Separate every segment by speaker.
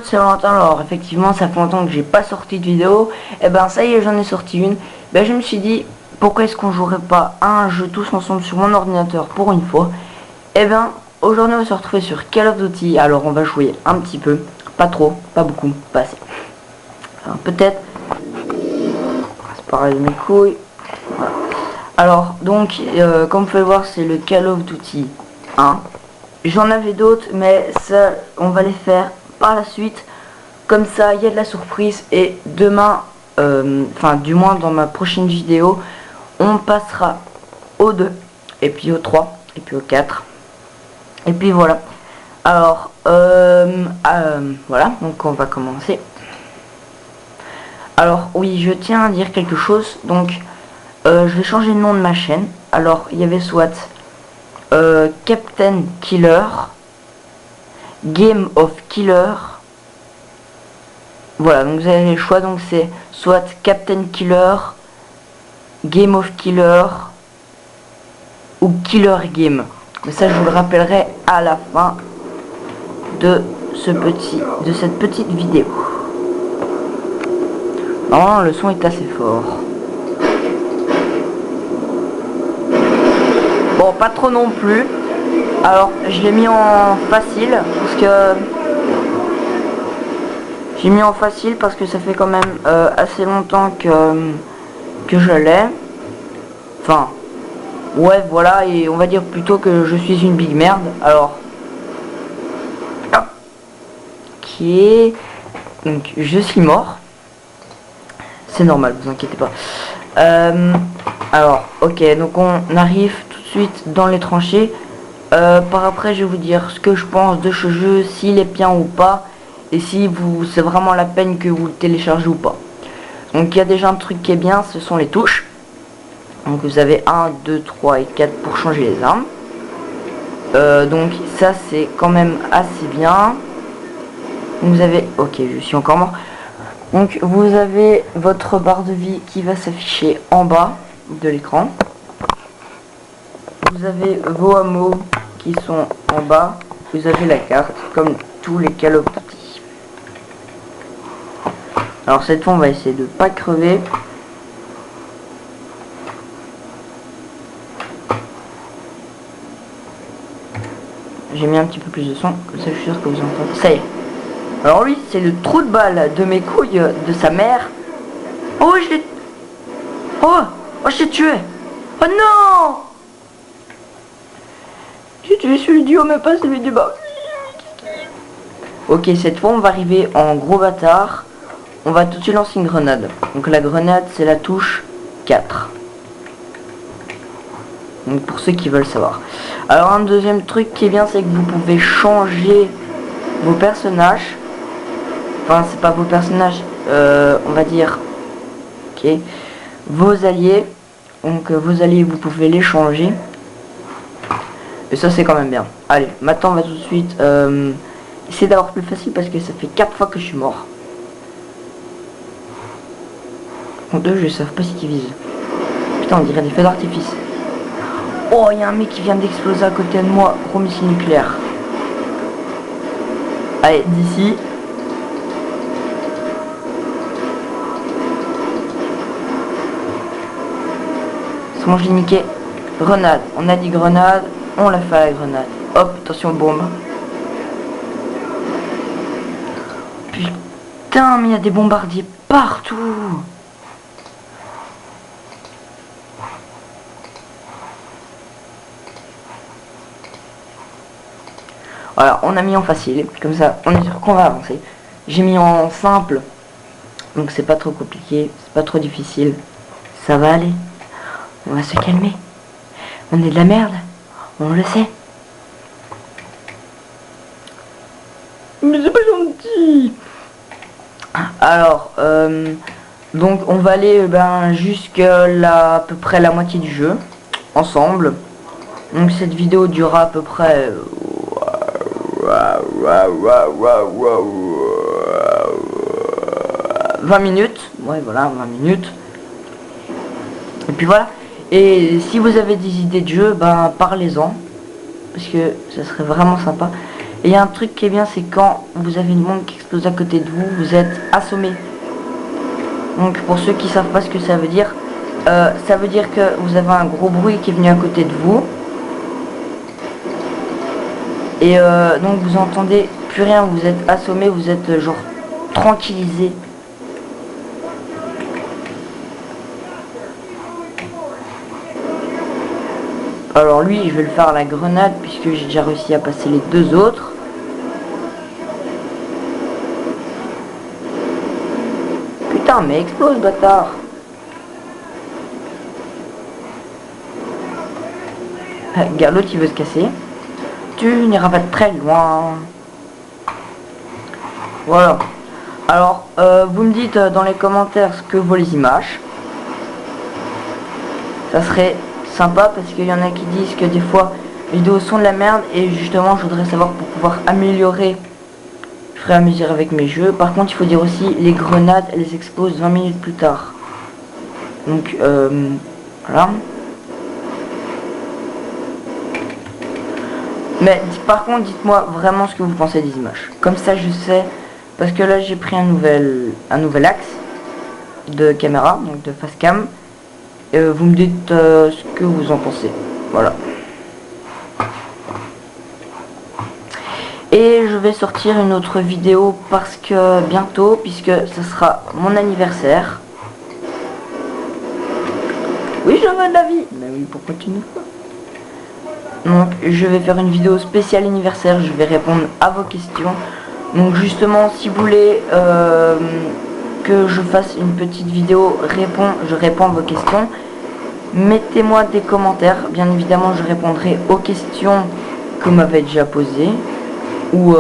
Speaker 1: C'est Valentin. Alors effectivement ça fait longtemps que j'ai pas sorti de vidéo. Et ben ça y est, j'en ai sorti une. Ben je me suis dit pourquoi est-ce qu'on jouerait pas à un jeu tous ensemble sur mon ordinateur pour une fois. Et ben aujourd'hui on va se retrouver sur Call of Duty. Alors on va jouer un petit peu, pas trop, pas beaucoup, pas assez. Alors peut-être c'est pareil de mes couilles. Voilà. Alors donc comme vous pouvez le voir, c'est le Call of Duty 1. J'en avais d'autres mais ça on va les faire par la suite, comme ça il y a de la surprise. Et demain, enfin du moins dans ma prochaine vidéo, on passera au 2 et puis au 3 et puis au 4 et puis voilà. Alors voilà, donc on va commencer. Alors oui, je tiens à dire quelque chose. Donc je vais changer le nom de ma chaîne. Alors il y avait soit Captain Killer, Game of Killer. Voilà, donc vous avez le choix. Donc c'est soit Captain Killer, Game of Killer ou Killer Game. Mais ça je vous le rappellerai à la fin de cette petite vidéo. Normalement le son est assez fort. Bon, pas trop non plus. Alors je l'ai mis en facile parce que j'ai mis en facile parce que ça fait quand même assez longtemps que je l'ai. Enfin ouais, voilà, et on va dire plutôt que je suis une big merde. Alors ok, donc je suis mort. C'est normal, vous inquiétez pas. Alors ok, donc on arrive tout de suite dans les tranchées. Par après je vais vous dire ce que je pense de ce jeu, s'il est bien ou pas, et si c'est vraiment la peine que vous le téléchargez ou pas. Donc il y a déjà un truc qui est bien, ce sont les touches. Donc vous avez 1, 2, 3 et 4 pour changer les armes. Donc ça c'est quand même assez bien. Vous avez, ok, je suis encore mort. Donc vous avez votre barre de vie qui va s'afficher en bas de l'écran. Vous avez vos hameaux qui sont en bas. Vous avez la carte comme tous les Call of Duty. Alors cette fois on va essayer de pas crever. J'ai mis un petit peu plus de son, comme ça je suis sûr que vous entendez. Ça y est. Alors lui c'est le trou de balle de mes couilles de sa mère. Oh je l'ai... Oh je l'ai tué. Oh non, j'ai tué celui du haut mais pas celui du bas. Ok, cette fois on va arriver en gros bâtard. On va tout de suite lancer une grenade. Donc la grenade c'est la touche 4. Donc pour ceux qui veulent savoir. Alors un deuxième truc qui est bien, c'est que vous pouvez changer vos personnages. Enfin c'est pas vos personnages, on va dire ok, vos alliés. Donc vos alliés vous pouvez les changer. Et ça c'est quand même bien. Allez, maintenant on va tout de suite essayer d'avoir plus facile parce que ça fait 4 fois que je suis mort. En deux, je sais pas si qui vise. Putain, on dirait des feux d'artifice. Oh, il y a un mec qui vient d'exploser à côté de moi. Gros missile nucléaire. Allez, d'ici. C'est bon, je l'ai niqué. Grenade. On a dit grenade. On l'a fait à la grenade. Hop, attention, bombe. Putain, mais il y a des bombardiers partout. Voilà, on a mis en facile, comme ça on est sûr qu'on va avancer. J'ai mis en simple, donc c'est pas trop compliqué, c'est pas trop difficile. Ça va aller, on va se calmer. On est de la merde, on le sait. Mais c'est pas gentil. Alors, donc on va aller jusqu'à à peu près la moitié du jeu, ensemble. Donc cette vidéo durera à peu près... 20 minutes, ouais voilà, 20 minutes. Et puis voilà. Et si vous avez des idées de jeu, parlez-en, parce que ça serait vraiment sympa. Et il y a un truc qui est bien, c'est quand vous avez une bombe qui explose à côté de vous, vous êtes assommé. Donc pour ceux qui savent pas ce que ça veut dire que vous avez un gros bruit qui est venu à côté de vous. Et donc vous entendez plus rien, vous êtes assommé, vous êtes genre tranquillisé. Alors lui, je vais le faire à la grenade puisque j'ai déjà réussi à passer les deux autres. Putain, mais explose, bâtard. Regarde, l'autre il veut se casser. Tu n'iras pas très loin. Voilà. Alors, vous me dites dans les commentaires ce que vaut les images. Ça serait sympa parce qu'il y en a qui disent que des fois les vidéos sont de la merde et justement je voudrais savoir pour pouvoir améliorer. Je ferai à mesure avec mes jeux. Par contre, il faut dire aussi les grenades, elles explosent 20 minutes plus tard. Donc, voilà. Mais par contre, dites-moi vraiment ce que vous pensez des images. Comme ça, je sais. Parce que là, j'ai pris un nouvel axe de caméra, donc de face cam. Vous me dites ce que vous en pensez. Voilà. Et je vais sortir une autre vidéo parce que bientôt, puisque ce sera mon anniversaire. Oui, je veux de la vie. Mais oui, pourquoi tu ne pas? Donc je vais faire une vidéo spéciale anniversaire, je vais répondre à vos questions. Donc justement, si vous voulez que je fasse une petite vidéo, je réponds à vos questions, mettez-moi des commentaires. Bien évidemment, je répondrai aux questions que vous m'avez déjà posées. Ou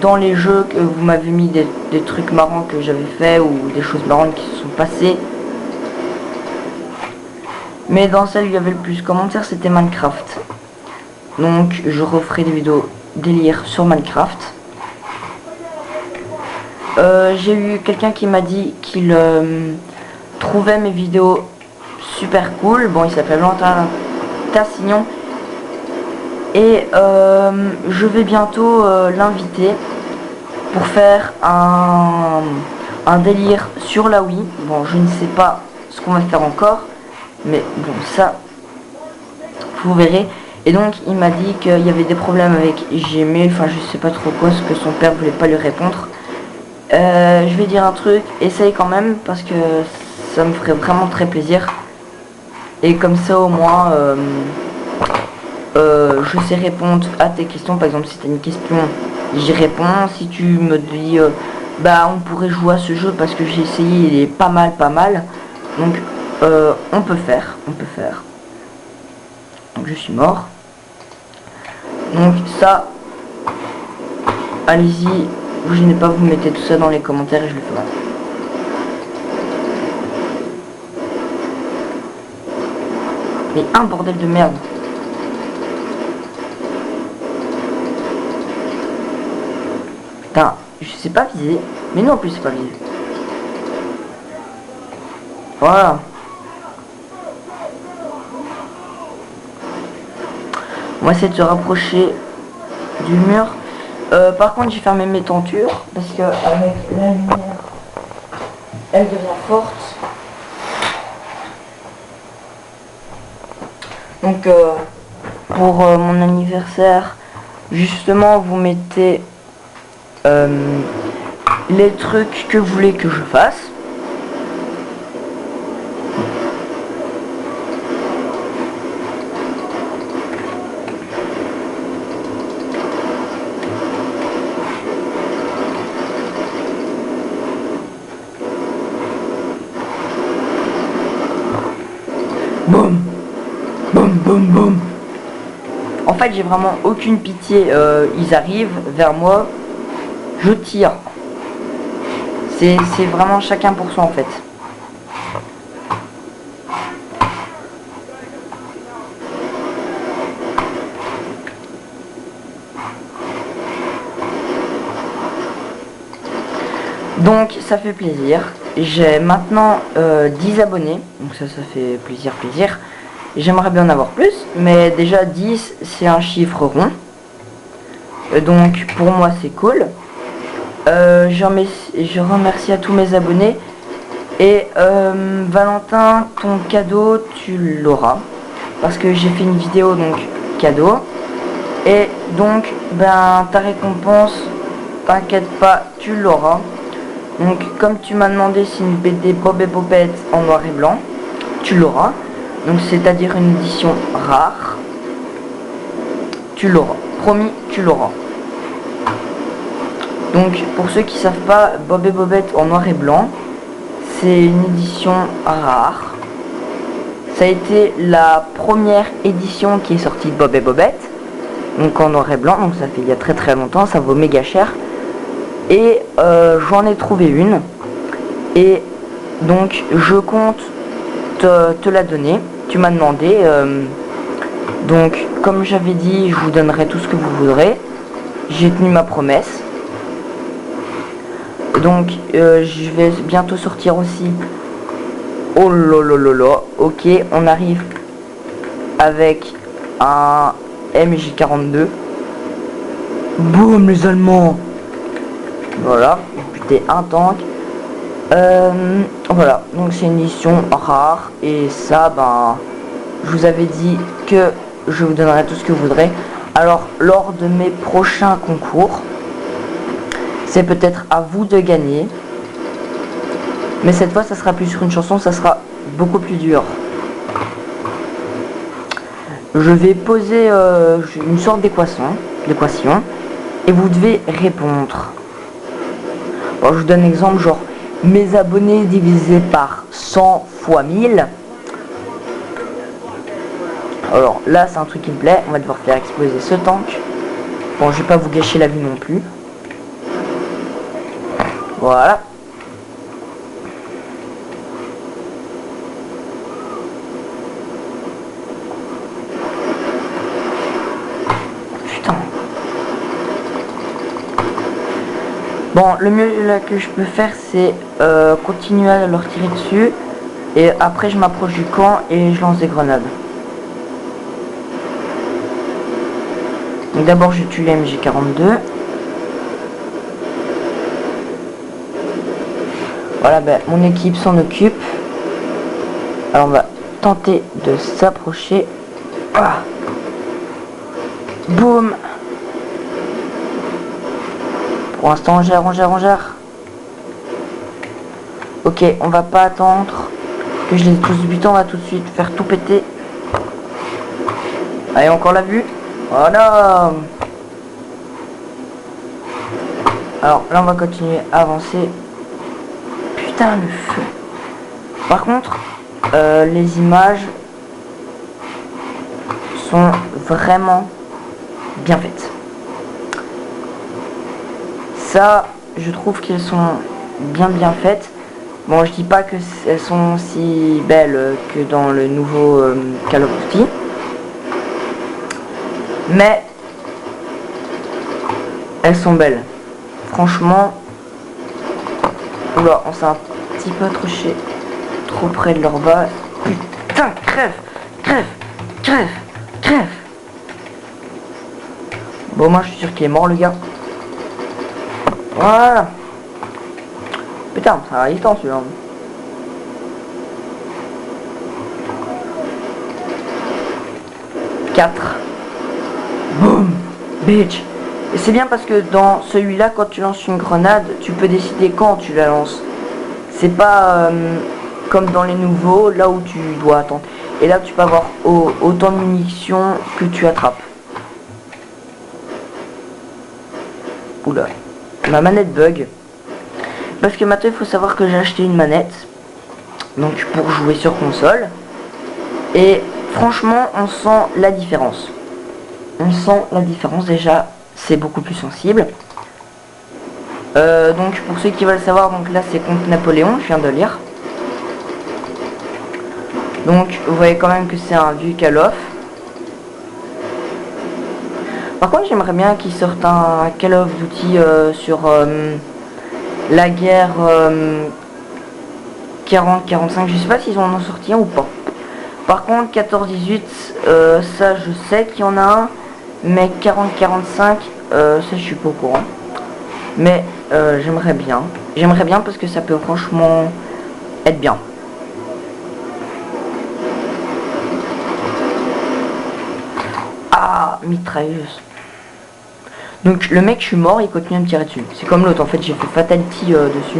Speaker 1: dans les jeux que vous m'avez mis des trucs marrants que j'avais fait ou des choses marrantes qui se sont passées. Mais dans celle où il y avait le plus de commentaires, c'était Minecraft. Donc je referai des vidéos délire sur Minecraft. J'ai eu quelqu'un qui m'a dit qu'il trouvait mes vidéos super cool. Bon, il s'appelle Valentin Tassignon. Et je vais bientôt l'inviter pour faire un délire sur la Wii. Bon, je ne sais pas ce qu'on va faire encore, mais bon, ça, vous verrez. Et donc, il m'a dit qu'il y avait des problèmes avec Gmail, enfin, je sais pas trop quoi, ce que son père voulait pas lui répondre. Je vais dire un truc, essaye quand même, parce que ça me ferait vraiment très plaisir. Et comme ça, au moins... je sais répondre à tes questions. Par exemple, si tu as une question, j'y réponds. Si tu me dis bah on pourrait jouer à ce jeu parce que j'ai essayé, il est pas mal. Donc on peut faire. Donc je suis mort. Donc ça, allez-y, vous gênez pas, vous mettez tout ça dans les commentaires et je le ferai. Mais un bordel de merde. Putain, je sais pas viser. Mais non, en plus c'est pas visé. Voilà. On va essayer de se rapprocher du mur. Par contre, j'ai fermé mes tentures parce que avec la lumière, elle devient forte. Donc, pour mon anniversaire, justement, vous mettez les trucs que vous voulez que je fasse. Boum, boum, boum, boum. En fait, j'ai vraiment aucune pitié. Ils arrivent vers moi, je tire. C'est vraiment chacun pour soi en fait. Donc ça fait plaisir. J'ai maintenant 10 abonnés. Donc ça fait plaisir. J'aimerais bien en avoir plus. Mais déjà 10 c'est un chiffre rond. Donc pour moi c'est cool. Je remercie à tous mes abonnés. Et Valentin, ton cadeau tu l'auras. Parce que j'ai fait une vidéo donc cadeau. Et donc ben ta récompense, t'inquiète pas, tu l'auras. Donc comme tu m'as demandé si une BD Bob et Bobette en noir et blanc, tu l'auras. Donc c'est-à-dire une édition rare. Tu l'auras. Promis, tu l'auras. Donc pour ceux qui savent pas, Bob et Bobette en noir et blanc, c'est une édition rare. Ça a été la première édition qui est sortie de Bob et Bobette. Donc en noir et blanc, donc ça fait il y a très très longtemps, ça vaut méga cher. Et j'en ai trouvé une. Et donc je compte te la donner. Tu m'as demandé. Donc comme j'avais dit, je vous donnerai tout ce que vous voudrez. J'ai tenu ma promesse. Donc je vais bientôt sortir aussi. Oh lolololo. Ok, on arrive avec un MJ42. Boum les Allemands. Voilà, buter un tank. Voilà, donc c'est une édition rare. Et ça, ben, je vous avais dit que je vous donnerai tout ce que vous voudrez. Alors, lors de mes prochains concours, c'est peut-être à vous de gagner. Mais cette fois, ça sera plus sur une chanson, ça sera beaucoup plus dur. Je vais poser une sorte d'équation. Et vous devez répondre. Bon, je vous donne un exemple, genre mes abonnés divisé par 100 fois 1000. Alors là c'est un truc qui me plaît, on va devoir faire exploser ce tank. Bon, je vais pas vous gâcher la vue non plus. Voilà. Putain. Bon, le mieux là, que je peux faire, c'est continuer à leur tirer dessus. Et après, je m'approche du camp et je lance des grenades. Donc d'abord, je tue les MJ42. Voilà, ben, mon équipe s'en occupe. Alors, on va tenter de s'approcher. Ah. Boum. Pour l'instant, on gère. Ok, on va pas attendre que je les ai tous butés, on va tout de suite faire tout péter. Allez, encore la vue. Voilà. Alors là, on va continuer à avancer. Putain, le feu. Par contre, les images sont vraiment bien faites. Ça, je trouve qu'elles sont bien faites. Bon, je dis pas que elles sont si belles que dans le nouveau Call of Duty, mais elles sont belles. Franchement, oula, on s'est un petit peu accroché trop près de leur base. Putain, crève. Bon, moi je suis sûr qu'il est mort, le gars. Voilà. Putain, c'est un résistant celui-là. Boum. Bitch. Et c'est bien parce que dans celui-là, quand tu lances une grenade, tu peux décider quand tu la lances. C'est pas comme dans les nouveaux, là où tu dois attendre. Et là, tu peux avoir autant de munitions que tu attrapes. Oula. Ma manette bug. Parce que maintenant il faut savoir que j'ai acheté une manette. Donc pour jouer sur console. Et franchement on sent la différence. Déjà. C'est beaucoup plus sensible. Donc pour ceux qui veulent savoir, donc là c'est contre Napoléon, je viens de lire. Donc vous voyez quand même que c'est un vieux Call of. Par contre j'aimerais bien qu'ils sortent un Call of Duty sur la guerre 40-45, je sais pas s'ils en ont sorti un ou pas. Par contre 14-18, ça je sais qu'il y en a un, mais 40-45, ça je suis pas au courant. Mais j'aimerais bien. J'aimerais bien parce que ça peut franchement être bien. Ah, mitrailleuse. Donc le mec, je suis mort, il continue à me tirer dessus. C'est comme l'autre, en fait, j'ai fait fatality dessus.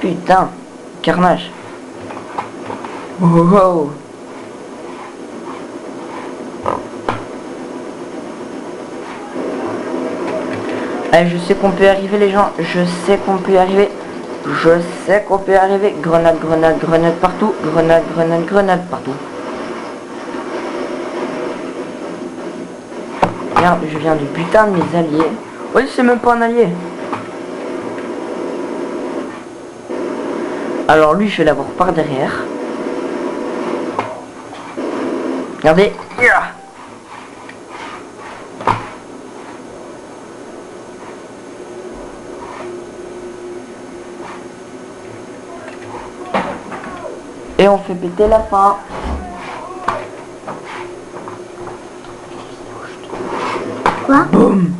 Speaker 1: Putain, carnage. Oh, oh, oh. Allez, je sais qu'on peut y arriver les gens, je sais qu'on peut y arriver. Je sais qu'on peut y arriver. Grenade, grenade, grenade partout. Grenade, grenade, grenade partout. Merde, je viens du putain de mes alliés. Oui, c'est même pas un allié. Alors lui, je vais l'avoir par derrière. Regardez. Et on fait péter la fin.
Speaker 2: Quoi?
Speaker 1: Boum.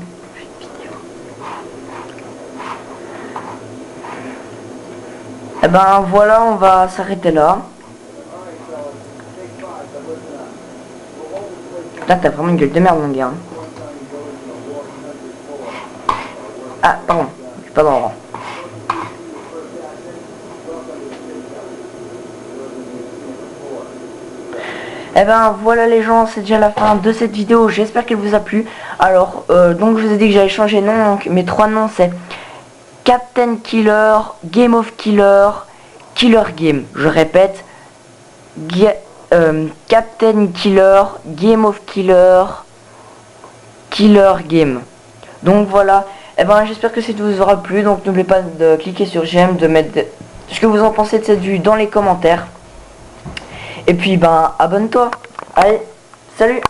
Speaker 1: Et ben voilà, on va s'arrêter là. Là, t'as vraiment une gueule de merde, mon gars. Ah, pardon, je suis pas dans le rang. Et ben voilà les gens, c'est déjà la fin de cette vidéo, j'espère qu'elle vous a plu. Alors, donc je vous ai dit que j'allais changer de nom, donc mes 3 noms c'est Captain Killer, Game of Killer, Killer Game. Je répète, Captain Killer, Game of Killer, Killer Game. Donc voilà, et ben j'espère que ça vous aura plu, donc n'oubliez pas de cliquer sur j'aime, de mettre ce que vous en pensez de cette vue dans les commentaires. Et puis ben abonne-toi. Allez, salut.